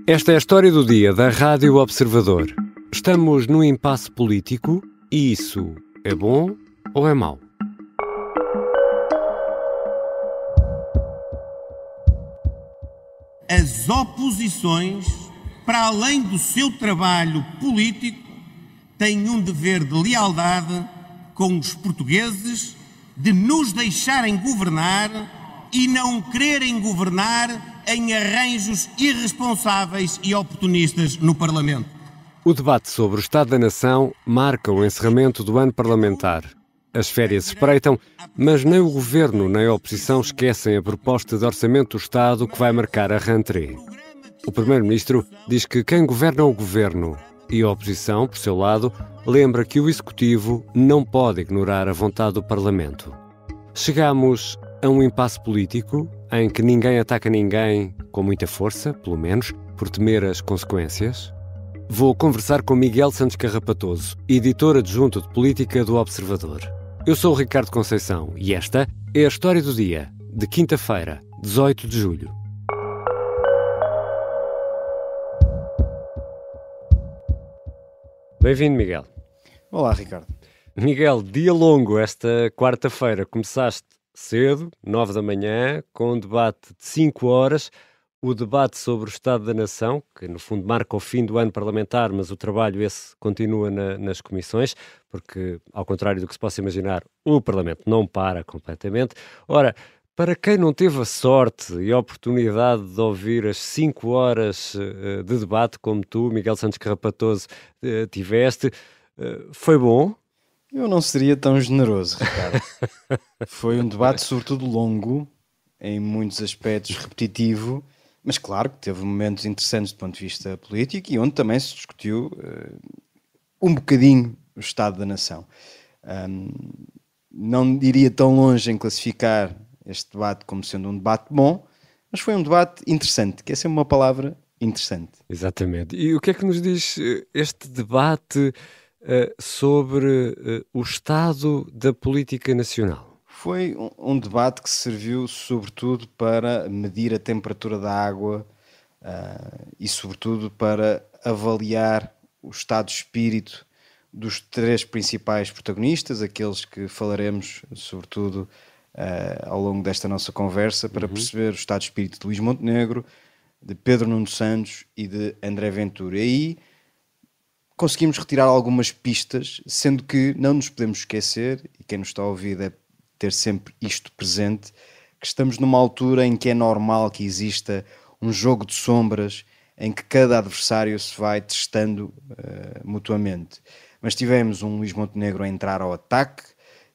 Esta é a história do dia da Rádio Observador. Estamos num impasse político e isso é bom ou é mau? As oposições, para além do seu trabalho político, têm um dever de lealdade com os portugueses, de nos deixarem governar e não quererem governar em arranjos irresponsáveis e oportunistas no Parlamento. O debate sobre o Estado da Nação marca o encerramento do ano parlamentar. As férias espreitam, mas nem o Governo nem a oposição esquecem a proposta de orçamento do Estado que vai marcar a rentrée. O Primeiro-Ministro diz que quem governa é o Governo e a oposição, por seu lado, lembra que o Executivo não pode ignorar a vontade do Parlamento. Chegamos a um impasse político em que ninguém ataca ninguém com muita força, pelo menos, por temer as consequências? Vou conversar com Miguel Santos Carrapatoso, editor adjunto de política do Observador. Eu sou o Ricardo Conceição e esta é a história do dia, de quinta-feira, 18 de julho. Bem-vindo, Miguel. Olá, Ricardo. Miguel, dia longo esta quarta-feira. Começaste cedo, 9 da manhã, com um debate de 5 horas. O debate sobre o Estado da Nação, que no fundo marca o fim do ano parlamentar, mas o trabalho esse continua nas comissões, porque, ao contrário do que se possa imaginar, o Parlamento não para completamente. Ora, para quem não teve a sorte e a oportunidade de ouvir as 5 horas de debate, como tu, Miguel Santos Carrapatoso, tiveste, foi bom? Eu não seria tão generoso, Ricardo. Foi um debate sobretudo longo, em muitos aspectos repetitivo, mas claro que teve momentos interessantes do ponto de vista político e onde também se discutiu um bocadinho o Estado da Nação. Não iria tão longe em classificar este debate como sendo um debate bom, mas foi um debate interessante, que é sempre uma palavra interessante. Exatamente. E o que é que nos diz este debate sobre o estado da política nacional? Foi um debate que serviu sobretudo para medir a temperatura da água e sobretudo para avaliar o estado de espírito dos três principais protagonistas, aqueles que falaremos sobretudo ao longo desta nossa conversa, para perceber o estado de espírito de Luís Montenegro, de Pedro Nuno Santos e de André Ventura. E aí conseguimos retirar algumas pistas, sendo que não nos podemos esquecer, e quem nos está a ouvir deve ter sempre isto presente, que estamos numa altura em que é normal que exista um jogo de sombras em que cada adversário se vai testando mutuamente. Mas tivemos um Luís Montenegro a entrar ao ataque,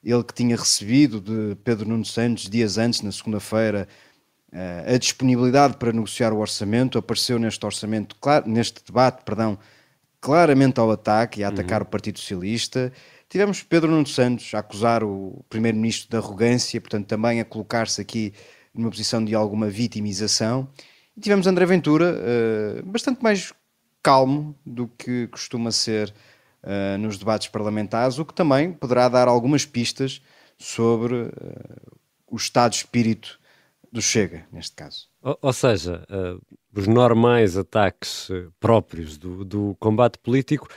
ele que tinha recebido de Pedro Nuno Santos dias antes, na segunda-feira, a disponibilidade para negociar o orçamento, apareceu neste debate, claramente ao ataque e a atacar o Partido Socialista. Tivemos Pedro Nuno Santos a acusar o Primeiro-Ministro de arrogância, portanto também a colocar-se aqui numa posição de alguma vitimização. E tivemos André Ventura bastante mais calmo do que costuma ser nos debates parlamentares, o que também poderá dar algumas pistas sobre o estado de espírito do Chega, neste caso. Ou seja, os normais ataques próprios do combate político,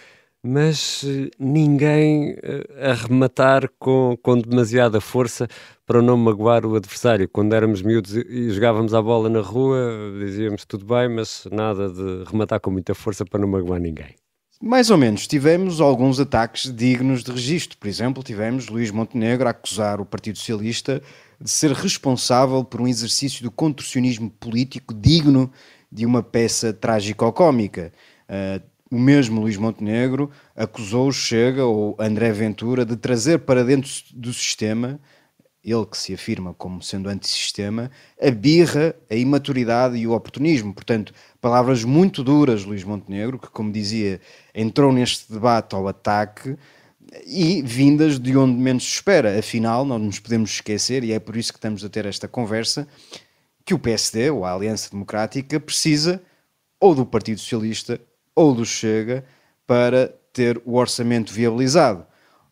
mas ninguém a rematar com demasiada força para não magoar o adversário. Quando éramos miúdos e jogávamos a bola na rua, dizíamos tudo bem, mas nada de rematar com muita força para não magoar ninguém. Mais ou menos, tivemos alguns ataques dignos de registro. Por exemplo, tivemos Luís Montenegro a acusar o Partido Socialista de ser responsável por um exercício de contorcionismo político digno de uma peça trágico-cómica. O mesmo Luís Montenegro acusou o Chega, ou André Ventura, de trazer para dentro do sistema, ele que se afirma como sendo antissistema, a birra, a imaturidade e o oportunismo. Portanto, palavras muito duras, Luís Montenegro, que, como dizia, entrou neste debate ao ataque e vindas de onde menos se espera. Afinal, não nos podemos esquecer, e é por isso que estamos a ter esta conversa, que o PSD, ou a Aliança Democrática, precisa ou do Partido Socialista ou do Chega para ter o orçamento viabilizado.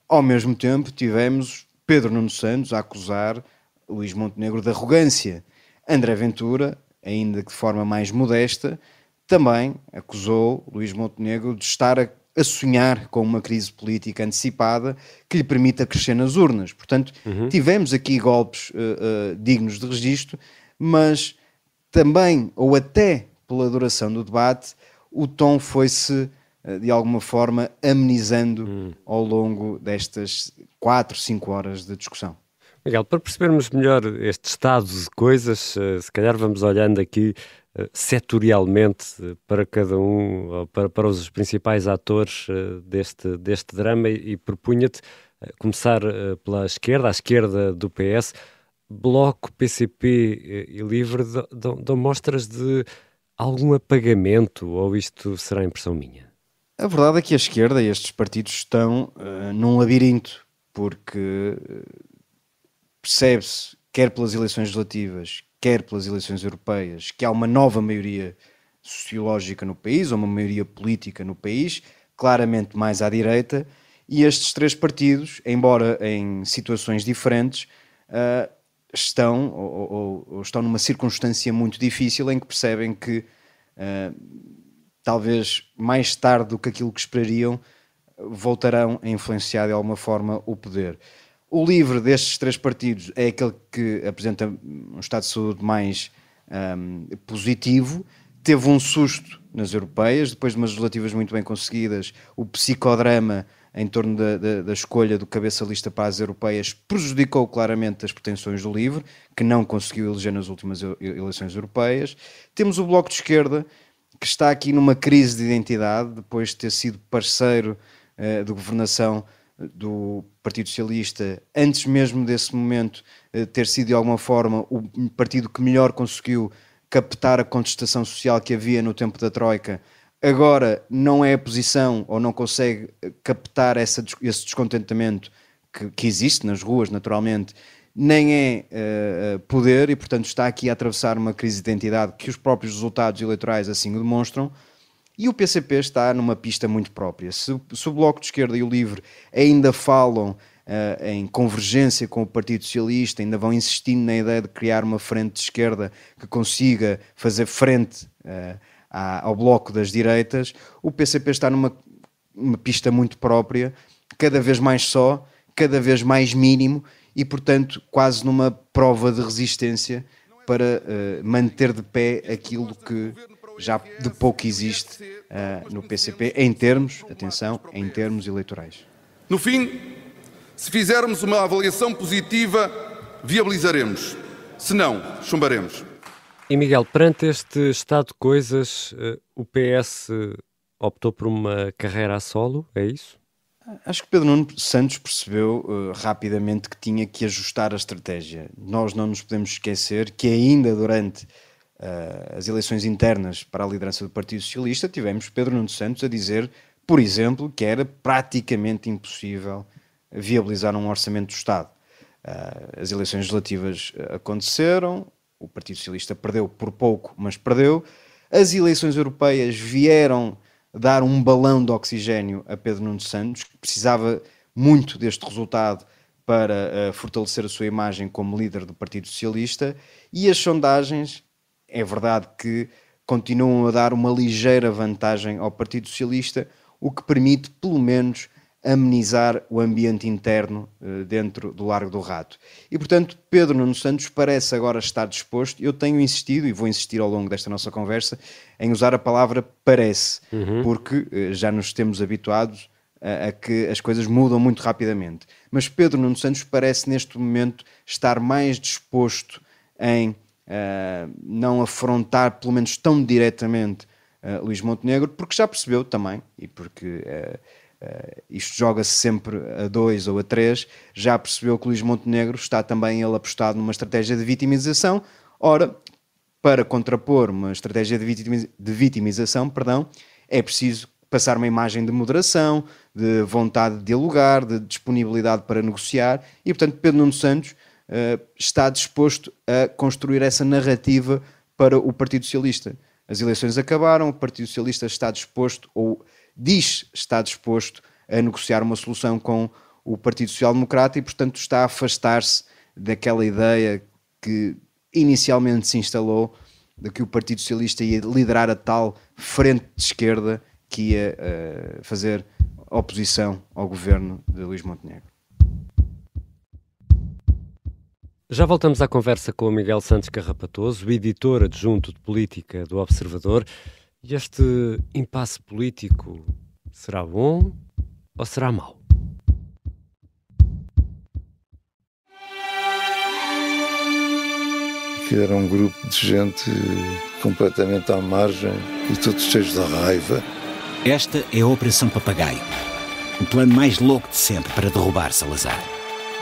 Ao mesmo tempo, tivemos Pedro Nuno Santos a acusar Luís Montenegro de arrogância. André Ventura, ainda que de forma mais modesta, também acusou Luís Montenegro de estar a sonhar com uma crise política antecipada que lhe permita crescer nas urnas. Portanto, tivemos aqui golpes dignos de registro, mas também, ou até pela duração do debate, o tom foi-se, de alguma forma, amenizando ao longo destas 4, 5 horas de discussão. Miguel, para percebermos melhor este estado de coisas, se calhar vamos olhando aqui setorialmente para cada um, ou para os principais atores deste drama, e propunha-te começar pela esquerda, à esquerda do PS. Bloco, PCP e Livre dão mostras de algum apagamento, ou isto será impressão minha? A verdade é que a esquerda e estes partidos estão num labirinto, porque percebe-se, quer pelas eleições legislativas, quer pelas eleições europeias, que há uma nova maioria sociológica no país, ou uma maioria política no país, claramente mais à direita, e estes três partidos, embora em situações diferentes, estão numa circunstância muito difícil, em que percebem que talvez mais tarde do que aquilo que esperariam voltarão a influenciar de alguma forma o poder. O Livre destes três partidos é aquele que apresenta um estado de saúde mais positivo. Teve um susto nas europeias, depois de umas legislativas muito bem conseguidas. O psicodrama em torno da escolha do cabeça lista para as europeias prejudicou claramente as pretensões do Livre, que não conseguiu eleger nas últimas eleições europeias. Temos o Bloco de Esquerda, que está aqui numa crise de identidade, depois de ter sido parceiro de governação do Partido Socialista, antes mesmo desse momento ter sido de alguma forma o partido que melhor conseguiu captar a contestação social que havia no tempo da Troika. Agora não é a posição, ou não consegue captar esse descontentamento que existe nas ruas, naturalmente, nem é poder, e portanto está aqui a atravessar uma crise de identidade que os próprios resultados eleitorais assim o demonstram. E o PCP está numa pista muito própria. Se o Bloco de Esquerda e o Livre ainda falam em convergência com o Partido Socialista, ainda vão insistindo na ideia de criar uma frente de esquerda que consiga fazer frente ao Bloco das direitas, o PCP está numa pista muito própria, cada vez mais só, cada vez mais mínimo, e portanto quase numa prova de resistência para manter de pé aquilo que já de pouco existe no PCP, em termos, atenção, em termos eleitorais. No fim, se fizermos uma avaliação positiva, viabilizaremos. Se não, chumbaremos. E Miguel, perante este estado de coisas, o PS optou por uma carreira a solo, é isso? Acho que Pedro Nuno Santos percebeu rapidamente que tinha que ajustar a estratégia. Nós não nos podemos esquecer que ainda durante as eleições internas para a liderança do Partido Socialista tivemos Pedro Nuno Santos a dizer, por exemplo, que era praticamente impossível viabilizar um orçamento do Estado. As eleições legislativas aconteceram, o Partido Socialista perdeu por pouco, mas perdeu. As eleições europeias vieram dar um balão de oxigénio a Pedro Nuno Santos, que precisava muito deste resultado para fortalecer a sua imagem como líder do Partido Socialista, e as sondagens, é verdade que continuam a dar uma ligeira vantagem ao Partido Socialista, o que permite, pelo menos, amenizar o ambiente interno dentro do Largo do Rato. E, portanto, Pedro Nuno Santos parece agora estar disposto. Eu tenho insistido, e vou insistir ao longo desta nossa conversa, em usar a palavra parece, porque já nos temos habituados a que as coisas mudam muito rapidamente. Mas Pedro Nuno Santos parece, neste momento, estar mais disposto em não afrontar, pelo menos tão diretamente, Luís Montenegro, porque já percebeu também, e porque isto joga-se sempre a 2 ou a 3, já percebeu que Luís Montenegro está também ele apostado numa estratégia de vitimização. Ora, para contrapor uma estratégia de vitimização, é preciso passar uma imagem de moderação, de vontade de dialogar, de disponibilidade para negociar, e portanto Pedro Nuno Santos está disposto a construir essa narrativa para o Partido Socialista. As eleições acabaram, o Partido Socialista está disposto, ou diz estar disposto, a negociar uma solução com o Partido Social Democrata, e portanto está a afastar-se daquela ideia que inicialmente se instalou de que o Partido Socialista ia liderar a tal frente de esquerda que ia fazer oposição ao governo de Luís Montenegro. Já voltamos à conversa com o Miguel Santos Carrapatoso, editor adjunto de política do Observador. E este impasse político será bom ou será mau? Que era um grupo de gente completamente à margem e todos cheios de raiva. Esta é a Operação Papagaio, o plano mais louco de sempre para derrubar Salazar.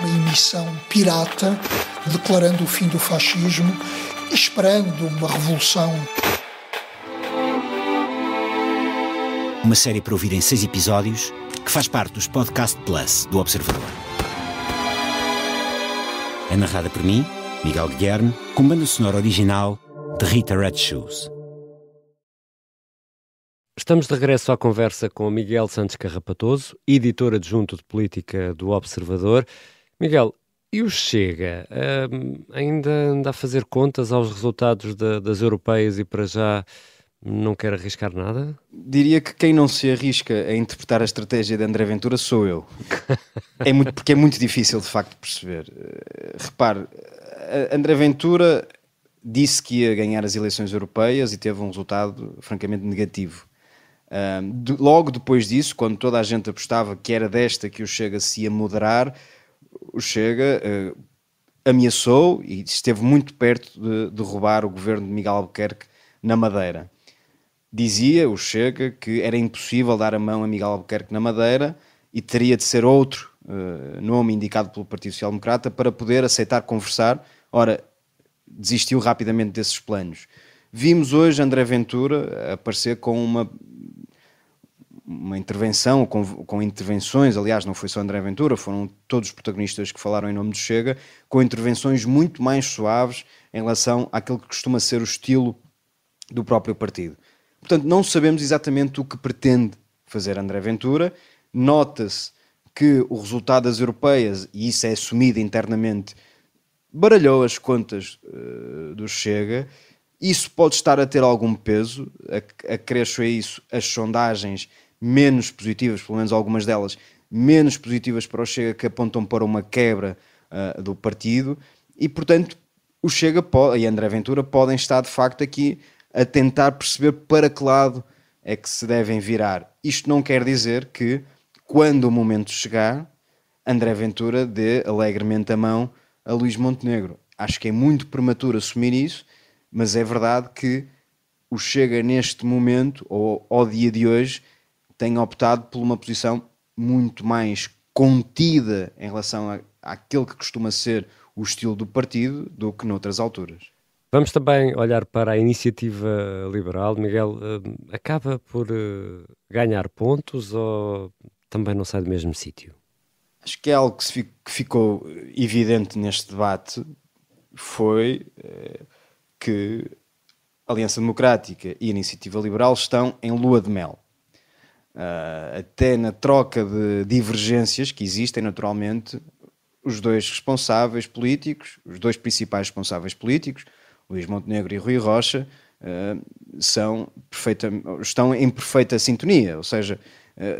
Uma emissão pirata declarando o fim do fascismo, esperando uma revolução. Uma série para ouvir em 6 episódios que faz parte dos Podcast Plus do Observador. É narrada por mim, Miguel Guilherme, com banda sonora original de Rita Red Shoes. Estamos de regresso à conversa com o Miguel Santos Carrapatoso, editor adjunto de política do Observador. Miguel, e o Chega ainda anda a fazer contas aos resultados das europeias e para já não quer arriscar nada? Diria que quem não se arrisca a interpretar a estratégia de André Ventura sou eu. Porque é muito difícil de facto perceber. Repare, André Ventura disse que ia ganhar as eleições europeias e teve um resultado francamente negativo. Logo depois disso, quando toda a gente apostava que era desta que o Chega se ia moderar, o Chega ameaçou e esteve muito perto de derrubar o governo de Miguel Albuquerque na Madeira. Dizia o Chega que era impossível dar a mão a Miguel Albuquerque na Madeira e teria de ser outro nome indicado pelo Partido Social Democrata para poder aceitar conversar. Ora, desistiu rapidamente desses planos. Vimos hoje André Ventura aparecer com uma intervenção, com intervenções, aliás, não foi só André Ventura, foram todos os protagonistas que falaram em nome do Chega, com intervenções muito mais suaves em relação àquilo que costuma ser o estilo do próprio partido. Portanto, não sabemos exatamente o que pretende fazer André Ventura. Nota-se que o resultado das europeias, e isso é assumido internamente, baralhou as contas do Chega. Isso pode estar a ter algum peso, acresço a isso as sondagens menos positivas, pelo menos algumas delas, menos positivas para o Chega, que apontam para uma quebra do partido, e portanto o Chega e André Ventura podem estar de facto aqui a tentar perceber para que lado é que se devem virar. Isto não quer dizer que, quando o momento chegar, André Ventura dê alegremente a mão a Luís Montenegro. Acho que é muito prematuro assumir isso, mas é verdade que o Chega neste momento, ou ao dia de hoje, tem optado por uma posição muito mais contida em relação àquele que costuma ser o estilo do partido do que noutras alturas. Vamos também olhar para a iniciativa liberal. Miguel, acaba por ganhar pontos ou também não sai do mesmo sítio? Acho que é algo que ficou evidente neste debate, foi que a Aliança Democrática e a Iniciativa Liberal estão em lua de mel. Até na troca de divergências que existem naturalmente, os dois responsáveis políticos, os dois principais responsáveis políticos, Luís Montenegro e Rui Rocha, estão em perfeita sintonia, ou seja,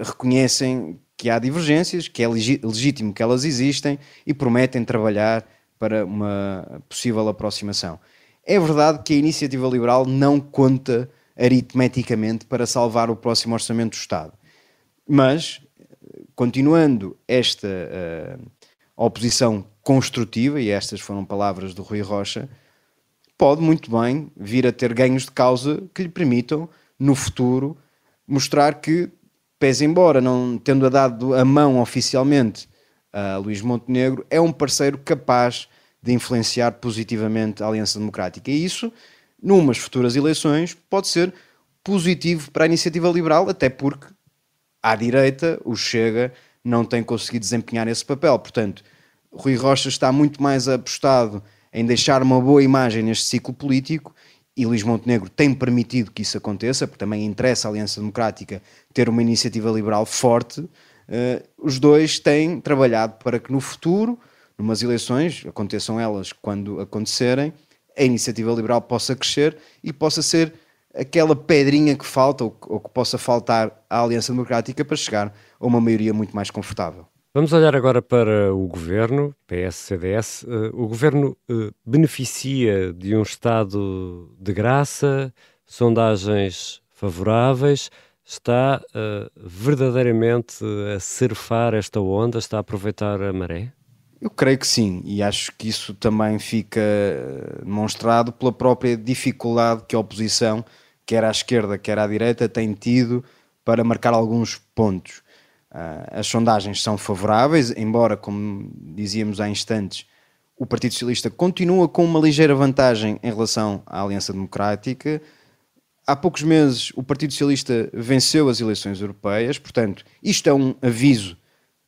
reconhecem que há divergências, que é legítimo que elas existem e prometem trabalhar para uma possível aproximação. É verdade que a Iniciativa Liberal não conta aritmeticamente para salvar o próximo Orçamento do Estado, mas, continuando esta oposição construtiva, e estas foram palavras do Rui Rocha, pode muito bem vir a ter ganhos de causa que lhe permitam, no futuro, mostrar que, pese embora não tendo dado a mão oficialmente a Luís Montenegro, é um parceiro capaz de influenciar positivamente a Aliança Democrática. E isso, numas futuras eleições, pode ser positivo para a Iniciativa Liberal, até porque, à direita, o Chega não tem conseguido desempenhar esse papel. Portanto, Rui Rocha está muito mais apostado em deixar uma boa imagem neste ciclo político, e Luís Montenegro tem permitido que isso aconteça, porque também interessa à Aliança Democrática ter uma iniciativa liberal forte. Os dois têm trabalhado para que no futuro, numas eleições, aconteçam elas quando acontecerem, a iniciativa liberal possa crescer e possa ser aquela pedrinha que falta ou que possa faltar à Aliança Democrática para chegar a uma maioria muito mais confortável. Vamos olhar agora para o governo, PS-CDS. O governo beneficia de um estado de graça, sondagens favoráveis, está verdadeiramente a surfar esta onda, está a aproveitar a maré? Eu creio que sim, e acho que isso também fica demonstrado pela própria dificuldade que a oposição, quer à esquerda, quer à direita, tem tido para marcar alguns pontos. As sondagens são favoráveis, embora, como dizíamos há instantes, o Partido Socialista continua com uma ligeira vantagem em relação à Aliança Democrática. Há poucos meses o Partido Socialista venceu as eleições europeias, portanto, isto é um aviso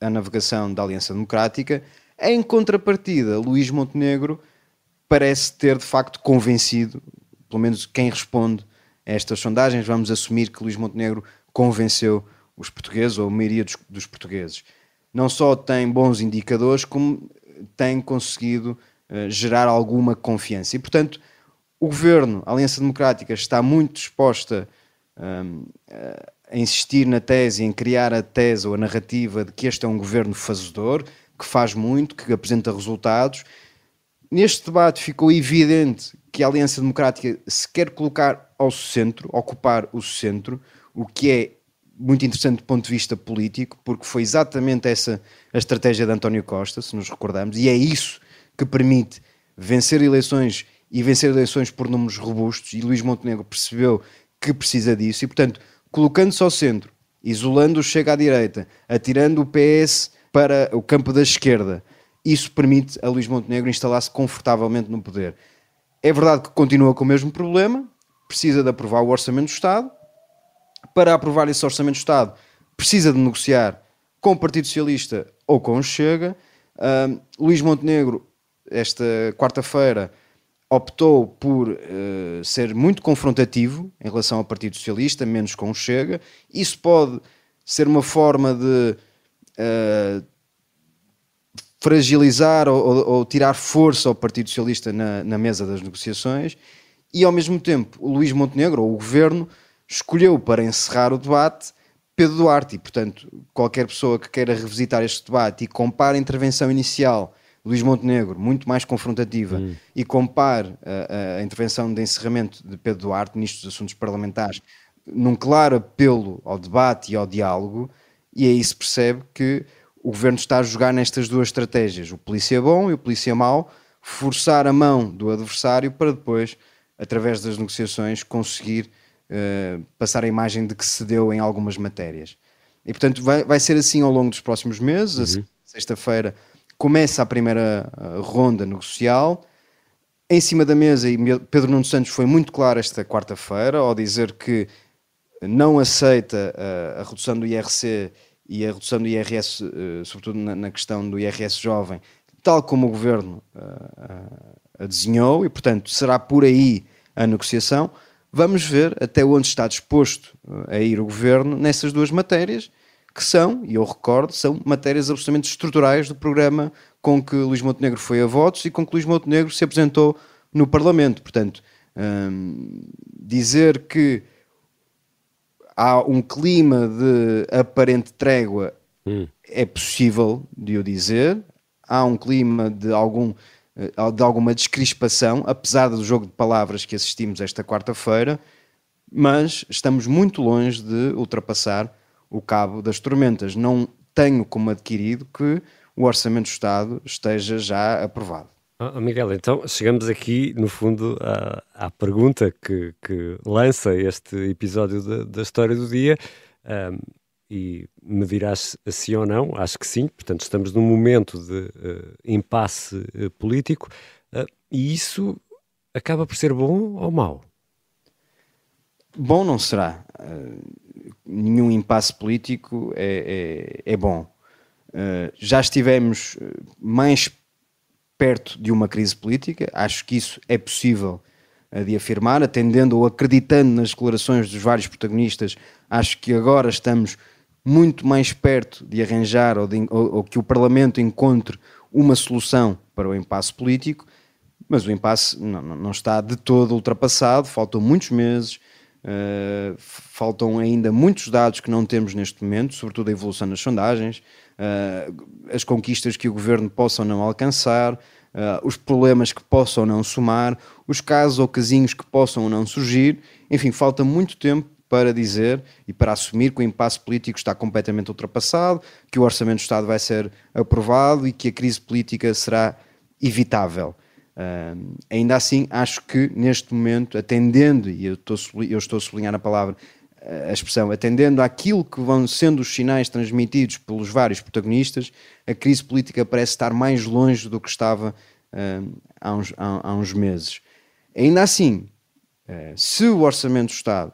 à navegação da Aliança Democrática. Em contrapartida, Luís Montenegro parece ter de facto convencido, pelo menos quem responde a estas sondagens, vamos assumir que Luís Montenegro convenceu os portugueses, ou a maioria dos portugueses. Não só tem bons indicadores, como tem conseguido gerar alguma confiança. E, portanto, o governo, a Aliança Democrática, está muito disposta a insistir na tese, em criar a tese ou a narrativa de que este é um governo fazedor, que faz muito, que apresenta resultados. Neste debate ficou evidente que a Aliança Democrática se quer colocar ao centro, ocupar o centro, o que é muito interessante do ponto de vista político, porque foi exatamente essa a estratégia de António Costa, se nos recordarmos, e é isso que permite vencer eleições e vencer eleições por números robustos, e Luís Montenegro percebeu que precisa disso, e portanto, colocando-se ao centro, isolando o Chega à direita, atirando o PS para o campo da esquerda, isso permite a Luís Montenegro instalar-se confortavelmente no poder. É verdade que continua com o mesmo problema, precisa de aprovar o Orçamento do Estado. Para aprovar esse Orçamento do Estado, precisa de negociar com o Partido Socialista ou com o Chega. Luís Montenegro, esta quarta-feira, optou por ser muito confrontativo em relação ao Partido Socialista, menos com o Chega. Isso pode ser uma forma de fragilizar ou tirar força ao Partido Socialista na mesa das negociações, e ao mesmo tempo o Luís Montenegro, ou o Governo, escolheu para encerrar o debate Pedro Duarte, e portanto qualquer pessoa que queira revisitar este debate e compare a intervenção inicial de Luís Montenegro, muito mais confrontativa, e compare a intervenção de encerramento de Pedro Duarte, Ministro dos Assuntos Parlamentares, num claro apelo ao debate e ao diálogo, e aí se percebe que o Governo está a jogar nestas duas estratégias, o polícia bom e o polícia mau, forçar a mão do adversário para depois, através das negociações, conseguir passar a imagem de que cedeu em algumas matérias. E portanto vai ser assim ao longo dos próximos meses. Sexta-feira começa a primeira ronda negocial. Em cima da mesa, e Pedro Nuno Santos foi muito claro esta quarta-feira ao dizer que não aceita a redução do IRC e a redução do IRS, sobretudo na questão do IRS jovem, tal como o Governo a desenhou, e portanto será por aí a negociação. Vamos ver até onde está disposto a ir o Governo nessas duas matérias, que são, e eu recordo, são matérias absolutamente estruturais do programa com que Luís Montenegro foi a votos e com que Luís Montenegro se apresentou no Parlamento. Portanto, dizer que há um clima de aparente trégua é possível de eu dizer. Há um clima de alguma descrispação, apesar do jogo de palavras que assistimos esta quarta-feira, mas estamos muito longe de ultrapassar o cabo das tormentas. Não tenho como adquirido que o Orçamento do Estado esteja já aprovado. Miguel, então chegamos aqui, no fundo, à pergunta que lança este episódio da História do Dia, e me dirás sim ou não. Acho que sim. Portanto, estamos num momento de impasse político, e isso acaba por ser bom ou mau? Bom não será. Nenhum impasse político é bom. Já estivemos mais perto de uma crise política. Acho que isso é possível de afirmar, atendendo ou acreditando nas declarações dos vários protagonistas. Acho que agora estamos muito mais perto de arranjar ou que o Parlamento encontre uma solução para o impasse político. Mas o impasse não está de todo ultrapassado, faltam muitos meses, faltam ainda muitos dados que não temos neste momento, sobretudo a evolução nas sondagens, as conquistas que o governo possa ou não alcançar, os problemas que possam ou não somar, os casos ou casinhos que possam ou não surgir. Enfim, falta muito tempo para dizer e para assumir que o impasse político está completamente ultrapassado, que o Orçamento do Estado vai ser aprovado e que a crise política será evitável. Ainda assim, acho que neste momento, atendendo, e eu estou a sublinhar a expressão, atendendo àquilo que vão sendo os sinais transmitidos pelos vários protagonistas, a crise política parece estar mais longe do que estava há uns meses. Ainda assim, se o Orçamento do Estado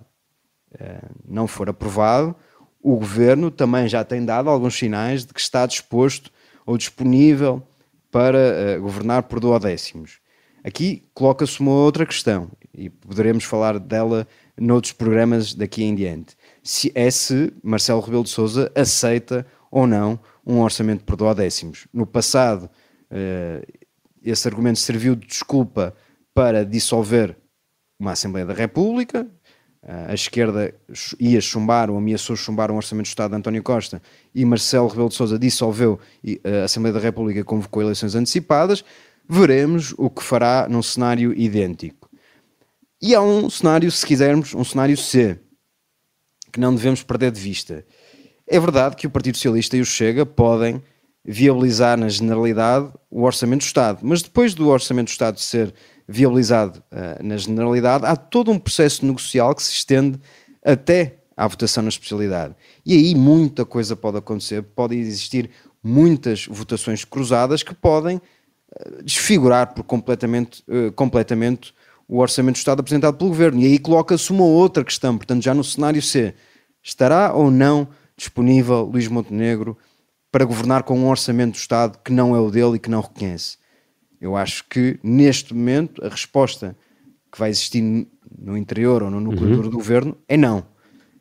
não for aprovado, o Governo também já tem dado alguns sinais de que está disposto ou disponível para governar por duodécimos. Aqui coloca-se uma outra questão, e poderemos falar dela noutros programas daqui em diante. Se Marcelo Rebelo de Sousa aceita ou não um orçamento por duodécimos. No passado, esse argumento serviu de desculpa para dissolver uma Assembleia da República. A esquerda ia chumbar ou ameaçou chumbar um orçamento do Estado de António Costa e Marcelo Rebelo de Sousa dissolveu a Assembleia da República e convocou eleições antecipadas. Veremos o que fará num cenário idêntico. E há um cenário, se quisermos, um cenário C, que não devemos perder de vista. É verdade que o Partido Socialista e o Chega podem viabilizar na generalidade o Orçamento do Estado, mas depois do Orçamento do Estado ser viabilizado na generalidade, há todo um processo negocial que se estende até à votação na especialidade. E aí muita coisa pode acontecer, podem existir muitas votações cruzadas que podem desfigurar por completamente o Orçamento do Estado apresentado pelo Governo. E aí coloca-se uma outra questão, portanto já no cenário C, estará ou não disponível Luís Montenegro para governar com um Orçamento do Estado que não é o dele e que não reconhece? Eu acho que, neste momento, a resposta que vai existir no interior ou no núcleo duro do governo é não.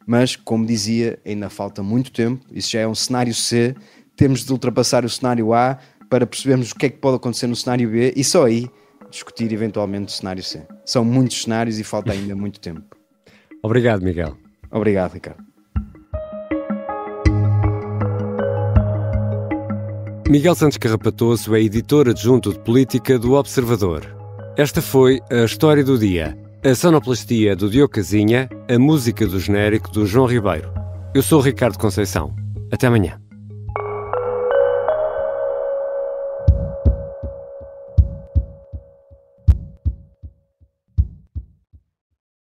Mas, como dizia, ainda falta muito tempo. Isso já é um cenário C. Temos de ultrapassar o cenário A para percebermos o que é que pode acontecer no cenário B e só aí discutir eventualmente o cenário C. São muitos cenários e falta ainda muito tempo. Obrigado, Miguel. Obrigado, Ricardo. Miguel Santos Carrapatoso é editor adjunto de política do Observador. Esta foi a História do Dia. A sonoplastia do Diogo Casinha, a música do genérico do João Ribeiro. Eu sou o Ricardo Conceição. Até amanhã.